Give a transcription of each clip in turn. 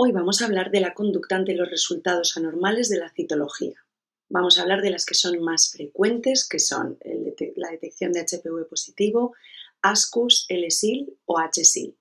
Hoy vamos a hablar de la conducta ante los resultados anormales de la citología. Vamos a hablar de las que son más frecuentes, que son la detección de HPV positivo, ASCUS, LSIL o HSIL.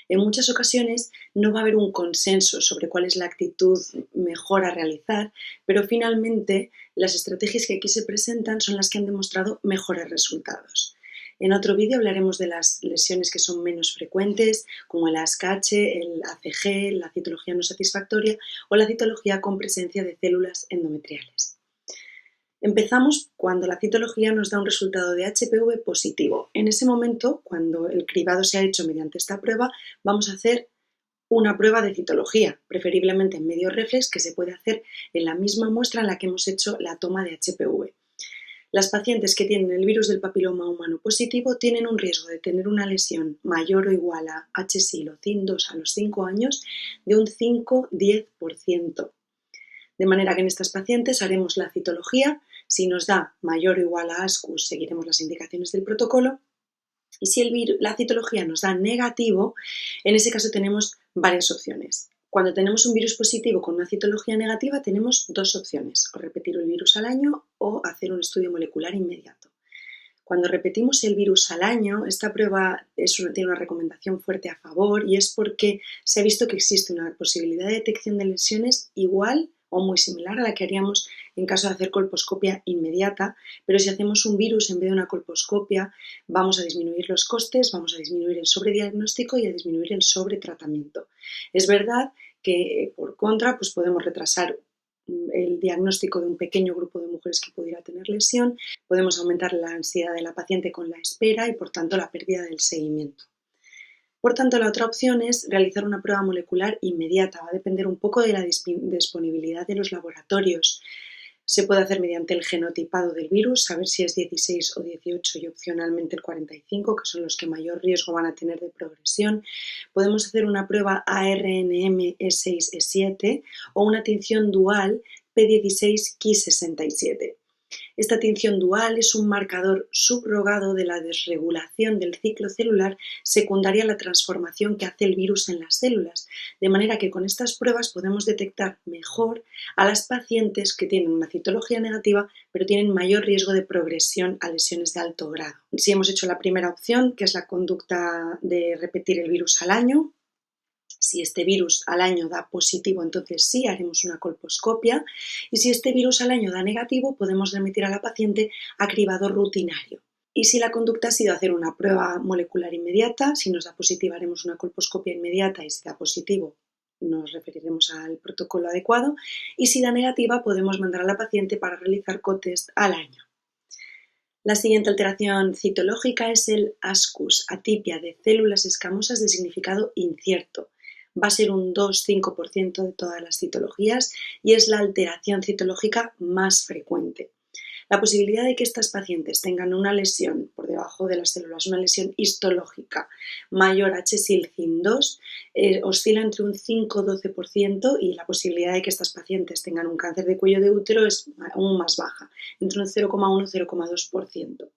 En muchas ocasiones no va a haber un consenso sobre cuál es la actitud mejor a realizar, pero finalmente las estrategias que aquí se presentan son las que han demostrado mejores resultados. En otro vídeo hablaremos de las lesiones que son menos frecuentes, como el ASCH, el ACG, la citología no satisfactoria o la citología con presencia de células endometriales. Empezamos cuando la citología nos da un resultado de HPV positivo. En ese momento, cuando el cribado se ha hecho mediante esta prueba, vamos a hacer una prueba de citología, preferiblemente en medio reflex, que se puede hacer en la misma muestra en la que hemos hecho la toma de HPV. Las pacientes que tienen el virus del papiloma humano positivo tienen un riesgo de tener una lesión mayor o igual a HSIL o CIN2 a los 5 años de un 5-10%. De manera que en estas pacientes haremos la citología, si nos da mayor o igual a ASCUS seguiremos las indicaciones del protocolo y si la citología nos da negativo, en ese caso tenemos varias opciones. Cuando tenemos un virus positivo con una citología negativa tenemos dos opciones, o repetir el virus al año o hacer un estudio molecular inmediato. Cuando repetimos el virus al año, esta prueba tiene una recomendación fuerte a favor y es porque se ha visto que existe una posibilidad de detección de lesiones igual o muy similar a la que haríamos en caso de hacer colposcopia inmediata, pero si hacemos un virus en vez de una colposcopia vamos a disminuir los costes, vamos a disminuir el sobrediagnóstico y a disminuir el sobretratamiento. Es verdad que por contra pues podemos retrasar el diagnóstico de un pequeño grupo de mujeres que pudiera tener lesión, podemos aumentar la ansiedad de la paciente con la espera y por tanto la pérdida del seguimiento. Por tanto, la otra opción es realizar una prueba molecular inmediata. Va a depender un poco de la disponibilidad de los laboratorios. Se puede hacer mediante el genotipado del virus, saber si es 16 o 18 y opcionalmente el 45, que son los que mayor riesgo van a tener de progresión. Podemos hacer una prueba ARNM-E6-E7 o una tinción dual P16-Ki67. Esta tinción dual es un marcador subrogado de la desregulación del ciclo celular secundaria a la transformación que hace el virus en las células, de manera que con estas pruebas podemos detectar mejor a las pacientes que tienen una citología negativa pero tienen mayor riesgo de progresión a lesiones de alto grado. Si hemos hecho la primera opción, que es la conducta de repetir el virus al año, si este virus al año da positivo, entonces sí haremos una colposcopia y si este virus al año da negativo, podemos remitir a la paciente a cribado rutinario. Y si la conducta ha sido hacer una prueba molecular inmediata, si nos da positiva haremos una colposcopia inmediata y si da positivo nos referiremos al protocolo adecuado y si da negativa podemos mandar a la paciente para realizar cotest al año. La siguiente alteración citológica es el ASCUS, atipia de células escamosas de significado incierto. Va a ser un 2-5% de todas las citologías y es la alteración citológica más frecuente. La posibilidad de que estas pacientes tengan una lesión por debajo de las células, una lesión histológica mayor a HSIL-CIN2, oscila entre un 5-12% y la posibilidad de que estas pacientes tengan un cáncer de cuello de útero es aún más baja, entre un 0,1-0,2%.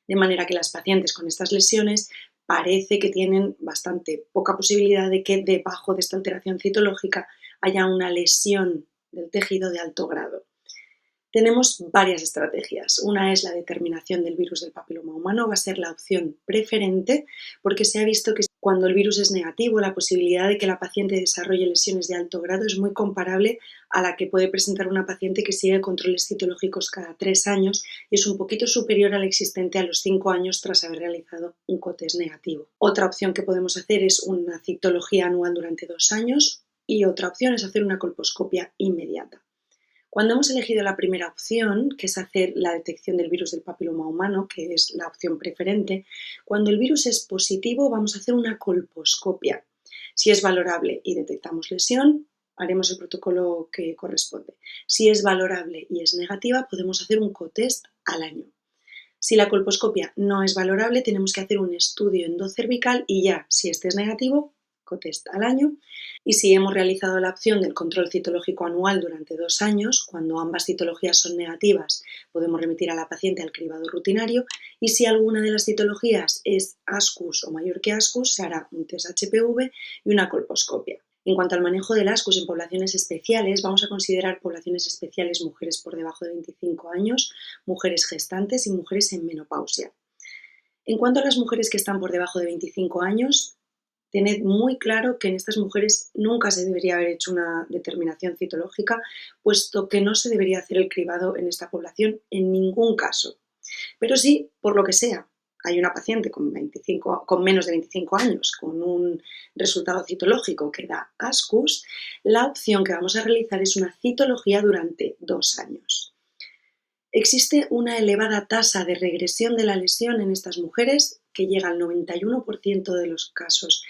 De manera que las pacientes con estas lesiones parece que tienen bastante poca posibilidad de que debajo de esta alteración citológica haya una lesión del tejido de alto grado. Tenemos varias estrategias. Una es la determinación del virus del papiloma humano, va a ser la opción preferente porque se ha visto que cuando el virus es negativo, la posibilidad de que la paciente desarrolle lesiones de alto grado es muy comparable a la que puede presentar una paciente que sigue controles citológicos cada 3 años y es un poquito superior al existente a los 5 años tras haber realizado un cotest negativo. Otra opción que podemos hacer es una citología anual durante 2 años y otra opción es hacer una colposcopia inmediata. Cuando hemos elegido la primera opción, que es hacer la detección del virus del papiloma humano, que es la opción preferente, cuando el virus es positivo vamos a hacer una colposcopia. Si es valorable y detectamos lesión, haremos el protocolo que corresponde. Si es valorable y es negativa, podemos hacer un cotest al año. Si la colposcopia no es valorable, tenemos que hacer un estudio endocervical y ya, si este es negativo, cotest al año. Y si hemos realizado la opción del control citológico anual durante 2 años, cuando ambas citologías son negativas, podemos remitir a la paciente al cribado rutinario. Y si alguna de las citologías es ASCUS o mayor que ASCUS, se hará un test HPV y una colposcopia. En cuanto al manejo del ASCUS en poblaciones especiales, vamos a considerar poblaciones especiales mujeres por debajo de 25 años, mujeres gestantes y mujeres en menopausia. En cuanto a las mujeres que están por debajo de 25 años, tened muy claro que en estas mujeres nunca se debería haber hecho una determinación citológica, puesto que no se debería hacer el cribado en esta población en ningún caso. Pero sí, por lo que sea, hay una paciente con menos de 25 años con un resultado citológico que da ASCUS, la opción que vamos a realizar es una citología durante 2 años. Existe una elevada tasa de regresión de la lesión en estas mujeres que llega al 91% de los casos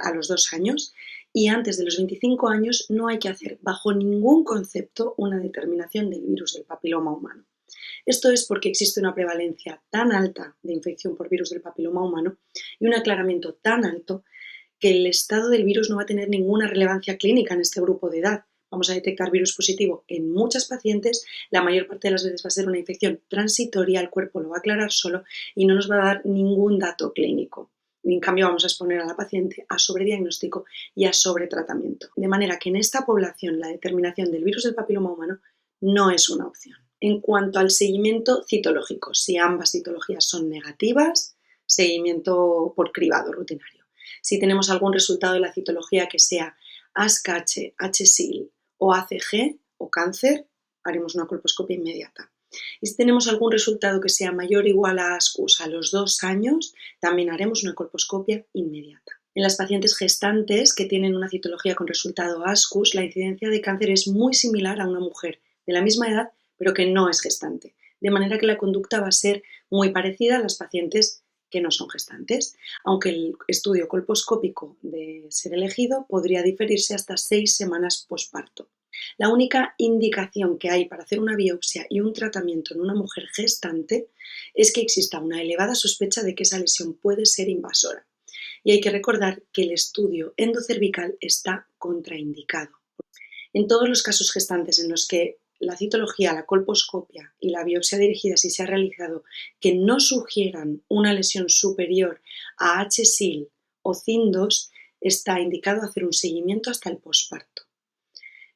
a los 2 años, y antes de los 25 años no hay que hacer bajo ningún concepto una determinación del virus del papiloma humano. Esto es porque existe una prevalencia tan alta de infección por virus del papiloma humano y un aclaramiento tan alto que el estado del virus no va a tener ninguna relevancia clínica en este grupo de edad. Vamos a detectar virus positivo en muchas pacientes, la mayor parte de las veces va a ser una infección transitoria, el cuerpo lo va a aclarar solo y no nos va a dar ningún dato clínico. En cambio, vamos a exponer a la paciente a sobrediagnóstico y a sobretratamiento. De manera que en esta población la determinación del virus del papiloma humano no es una opción. En cuanto al seguimiento citológico, si ambas citologías son negativas, seguimiento por cribado rutinario. Si tenemos algún resultado de la citología que sea ASCH, HSIL o ACG o cáncer, haremos una colposcopia inmediata. Y si tenemos algún resultado que sea mayor o igual a ASCUS a los 2 años, también haremos una colposcopia inmediata. En las pacientes gestantes que tienen una citología con resultado ASCUS, la incidencia de cáncer es muy similar a una mujer de la misma edad, pero que no es gestante. De manera que la conducta va a ser muy parecida a las pacientes que no son gestantes, aunque el estudio colposcópico de ser elegido podría diferirse hasta 6 semanas posparto. La única indicación que hay para hacer una biopsia y un tratamiento en una mujer gestante es que exista una elevada sospecha de que esa lesión puede ser invasora. Y hay que recordar que el estudio endocervical está contraindicado. En todos los casos gestantes en los que la citología, la colposcopia y la biopsia dirigida, si se ha realizado, que no sugieran una lesión superior a HSIL o CIN2, está indicado hacer un seguimiento hasta el posparto.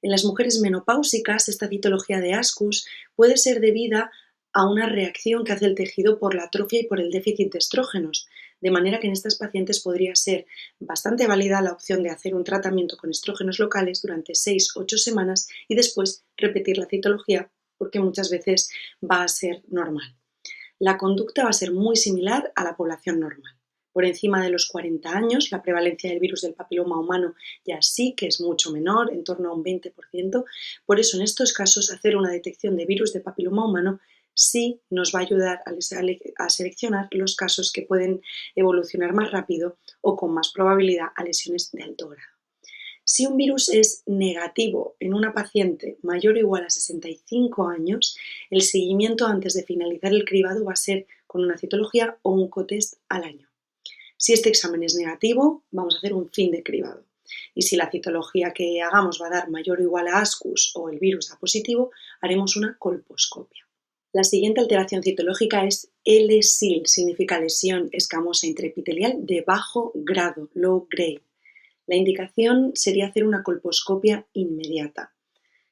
En las mujeres menopáusicas, esta citología de ASCUS puede ser debida a una reacción que hace el tejido por la atrofia y por el déficit de estrógenos, de manera que en estas pacientes podría ser bastante válida la opción de hacer un tratamiento con estrógenos locales durante 6-8 semanas y después repetir la citología, porque muchas veces va a ser normal. La conducta va a ser muy similar a la población normal. Por encima de los 40 años, la prevalencia del virus del papiloma humano ya sí que es mucho menor, en torno a un 20%. Por eso, en estos casos, hacer una detección de virus de papiloma humano sí nos va a ayudar a seleccionar los casos que pueden evolucionar más rápido o con más probabilidad a lesiones de alto grado. Si un virus es negativo en una paciente mayor o igual a 65 años, el seguimiento antes de finalizar el cribado va a ser con una citología o un cotest al año. Si este examen es negativo, vamos a hacer un fin de cribado. Y si la citología que hagamos va a dar mayor o igual a ASCUS o el virus da positivo, haremos una colposcopia. La siguiente alteración citológica es LSIL, significa lesión escamosa intraepitelial de bajo grado, low grade. La indicación sería hacer una colposcopia inmediata.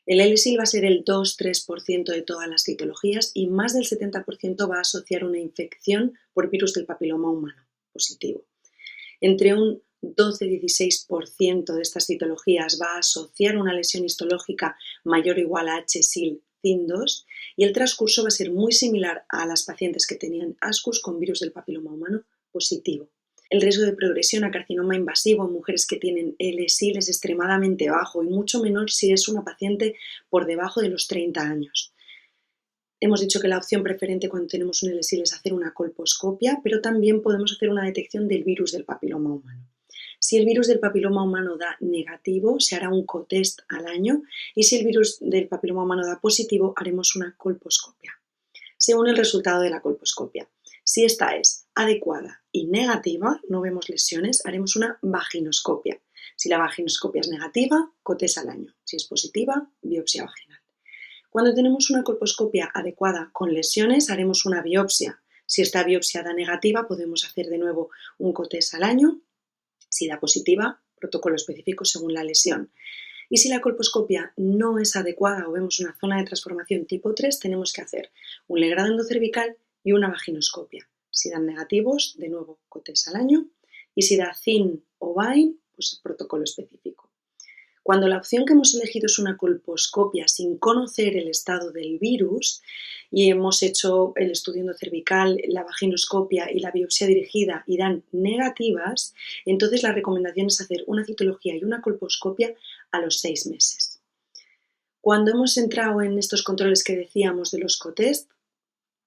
El LSIL va a ser el 2-3% de todas las citologías y más del 70% va a asociar una infección por virus del papiloma humano positivo. Entre un 12-16% de estas citologías va a asociar una lesión histológica mayor o igual a HSIL CIN2 y el transcurso va a ser muy similar a las pacientes que tenían ASCUS con virus del papiloma humano positivo. El riesgo de progresión a carcinoma invasivo en mujeres que tienen LSIL es extremadamente bajo y mucho menor si es una paciente por debajo de los 30 años. Hemos dicho que la opción preferente cuando tenemos un LSIL es hacer una colposcopia, pero también podemos hacer una detección del virus del papiloma humano. Si el virus del papiloma humano da negativo, se hará un cotest al año y si el virus del papiloma humano da positivo, haremos una colposcopia. Según el resultado de la colposcopia, si esta es adecuada y negativa, no vemos lesiones, haremos una vaginoscopia. Si la vaginoscopia es negativa, COTES al año. Si es positiva, biopsia vaginal. Cuando tenemos una colposcopia adecuada con lesiones, haremos una biopsia. Si esta biopsia da negativa, podemos hacer de nuevo un COTES al año. Si da positiva, protocolo específico según la lesión. Y si la colposcopia no es adecuada o vemos una zona de transformación tipo 3, tenemos que hacer un legrado endocervical y una vaginoscopia. Si dan negativos, de nuevo COTES al año. Y si da CIN o VAIN, pues protocolo específico. Cuando la opción que hemos elegido es una colposcopia sin conocer el estado del virus y hemos hecho el estudio endocervical, la vaginoscopia y la biopsia dirigida y dan negativas, entonces la recomendación es hacer una citología y una colposcopia a los 6 meses. Cuando hemos entrado en estos controles que decíamos de los COTES,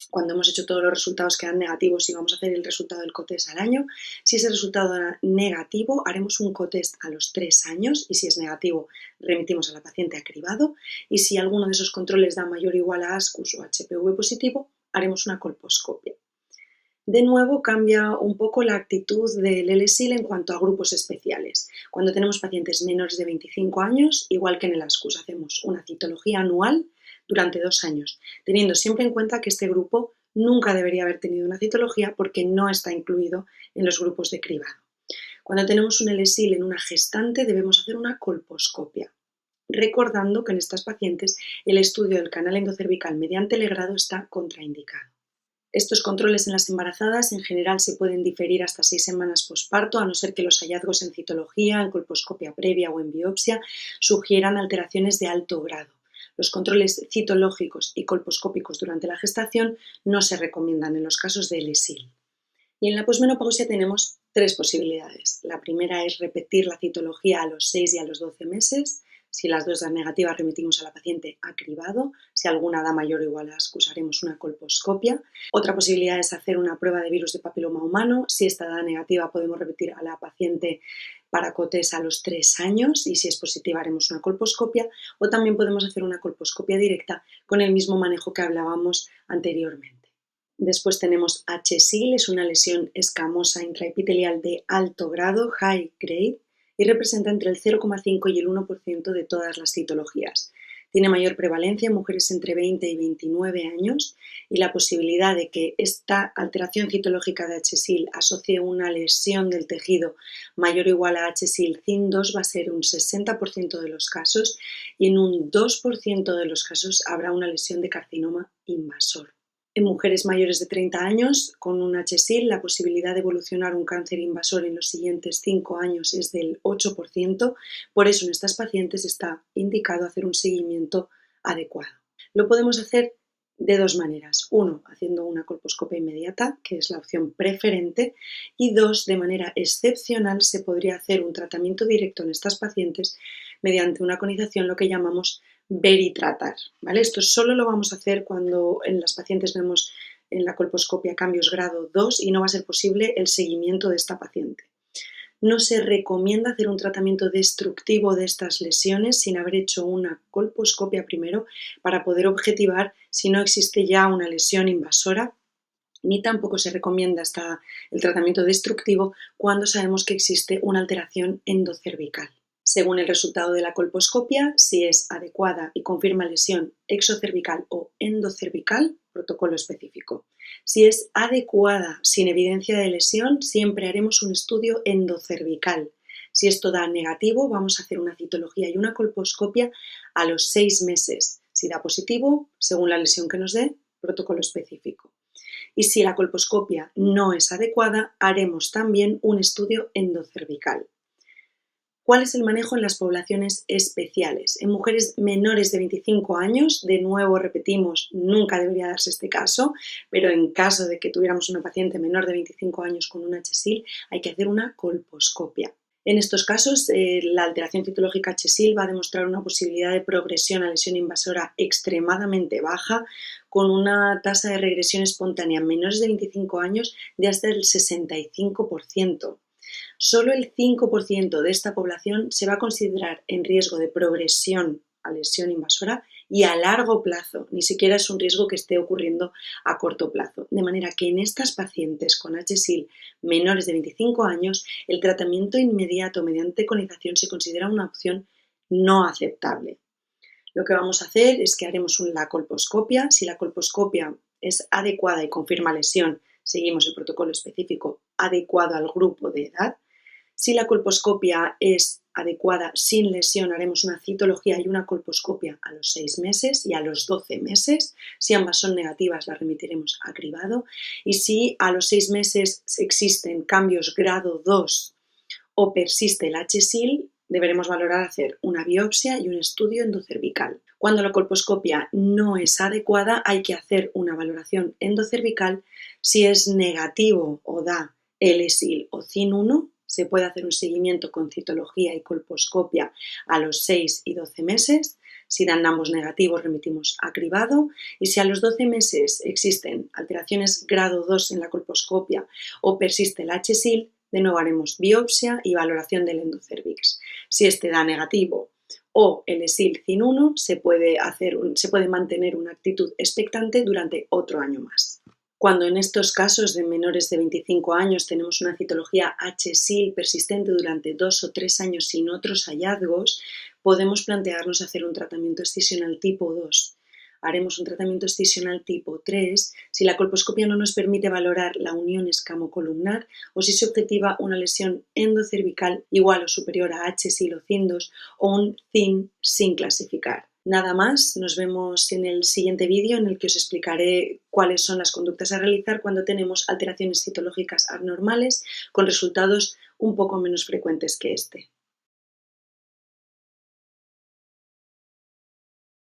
cuando hemos hecho todos los resultados que dan negativos y vamos a hacer el resultado del COTES al año, si ese resultado da negativo, haremos un COTES a los 3 años y si es negativo, remitimos a la paciente a cribado y si alguno de esos controles da mayor o igual a ASCUS o HPV positivo, haremos una colposcopia. De nuevo, cambia un poco la actitud del LSIL en cuanto a grupos especiales. Cuando tenemos pacientes menores de 25 años, igual que en el ASCUS, hacemos una citología anual durante 2 años, teniendo siempre en cuenta que este grupo nunca debería haber tenido una citología porque no está incluido en los grupos de cribado. Cuando tenemos un LSIL en una gestante, debemos hacer una colposcopia, recordando que en estas pacientes el estudio del canal endocervical mediante legrado está contraindicado. Estos controles en las embarazadas en general se pueden diferir hasta 6 semanas posparto, a no ser que los hallazgos en citología, en colposcopia previa o en biopsia sugieran alteraciones de alto grado. Los controles citológicos y colposcópicos durante la gestación no se recomiendan en los casos de LSIL. Y en la posmenopausia tenemos 3 posibilidades. La primera es repetir la citología a los 6 y a los 12 meses. Si las dos dan negativas, remitimos a la paciente a cribado. Si alguna da mayor o igual a ASCUS, haremos una colposcopia. Otra posibilidad es hacer una prueba de virus de papiloma humano. Si esta da negativa, podemos repetir a la paciente para COTES a los 3 años y si es positiva haremos una colposcopia o también podemos hacer una colposcopia directa con el mismo manejo que hablábamos anteriormente. Después tenemos HSIL, es una lesión escamosa intraepitelial de alto grado, high grade, y representa entre el 0,5 y el 1% de todas las citologías. Tiene mayor prevalencia en mujeres entre 20 y 29 años y la posibilidad de que esta alteración citológica de HSIL asocie una lesión del tejido mayor o igual a HSIL CIN2 va a ser un 60% de los casos y en un 2% de los casos habrá una lesión de carcinoma invasor. En mujeres mayores de 30 años, con un HSIL, la posibilidad de evolucionar un cáncer invasor en los siguientes 5 años es del 8%, por eso en estas pacientes está indicado hacer un seguimiento adecuado. Lo podemos hacer de 2 maneras. 1, haciendo una colposcopia inmediata, que es la opción preferente, y 2, de manera excepcional se podría hacer un tratamiento directo en estas pacientes mediante una conización, lo que llamamos ver y tratar, ¿vale? Esto solo lo vamos a hacer cuando en las pacientes vemos en la colposcopia cambios grado 2 y no va a ser posible el seguimiento de esta paciente. No se recomienda hacer un tratamiento destructivo de estas lesiones sin haber hecho una colposcopia primero para poder objetivar si no existe ya una lesión invasora, ni tampoco se recomienda el tratamiento destructivo cuando sabemos que existe una alteración endocervical. Según el resultado de la colposcopia, si es adecuada y confirma lesión exocervical o endocervical, protocolo específico. Si es adecuada sin evidencia de lesión, siempre haremos un estudio endocervical. Si esto da negativo, vamos a hacer una citología y una colposcopia a los 6 meses. Si da positivo, según la lesión que nos dé, protocolo específico. Y si la colposcopia no es adecuada, haremos también un estudio endocervical. ¿Cuál es el manejo en las poblaciones especiales? En mujeres menores de 25 años, de nuevo repetimos, nunca debería darse este caso, pero en caso de que tuviéramos una paciente menor de 25 años con un HSIL, hay que hacer una colposcopia. En estos casos, la alteración citológica HSIL va a demostrar una posibilidad de progresión a lesión invasora extremadamente baja, con una tasa de regresión espontánea en menores de 25 años de hasta el 65%. Solo el 5% de esta población se va a considerar en riesgo de progresión a lesión invasora y a largo plazo, ni siquiera es un riesgo que esté ocurriendo a corto plazo. De manera que en estas pacientes con HSIL menores de 25 años, el tratamiento inmediato mediante conización se considera una opción no aceptable. Lo que vamos a hacer es que haremos la colposcopia. Si la colposcopia es adecuada y confirma lesión, seguimos el protocolo específico adecuado al grupo de edad. Si la colposcopia es adecuada sin lesión, haremos una citología y una colposcopia a los 6 meses y a los 12 meses. Si ambas son negativas, la remitiremos a cribado. Y si a los 6 meses existen cambios grado 2 o persiste el HSIL, deberemos valorar hacer una biopsia y un estudio endocervical. Cuando la colposcopia no es adecuada, hay que hacer una valoración endocervical. Si es negativo o da LSIL o CIN1, se puede hacer un seguimiento con citología y colposcopia a los 6 y 12 meses. Si dan ambos negativos, remitimos a cribado. Y si a los 12 meses existen alteraciones grado 2 en la colposcopia o persiste el HSIL, de nuevo haremos biopsia y valoración del endocervix. Si este da negativo o el LSIL CIN1, se puede mantener una actitud expectante durante otro año más. Cuando en estos casos de menores de 25 años tenemos una citología HSIL persistente durante 2 o 3 años sin otros hallazgos, podemos plantearnos hacer un tratamiento excisional tipo 2. Haremos un tratamiento excisional tipo 3 si la colposcopia no nos permite valorar la unión escamocolumnar o si se objetiva una lesión endocervical igual o superior a HSIL o CIN2 o un CIN sin clasificar. Nada más, nos vemos en el siguiente vídeo en el que os explicaré cuáles son las conductas a realizar cuando tenemos alteraciones citológicas anormales con resultados un poco menos frecuentes que este.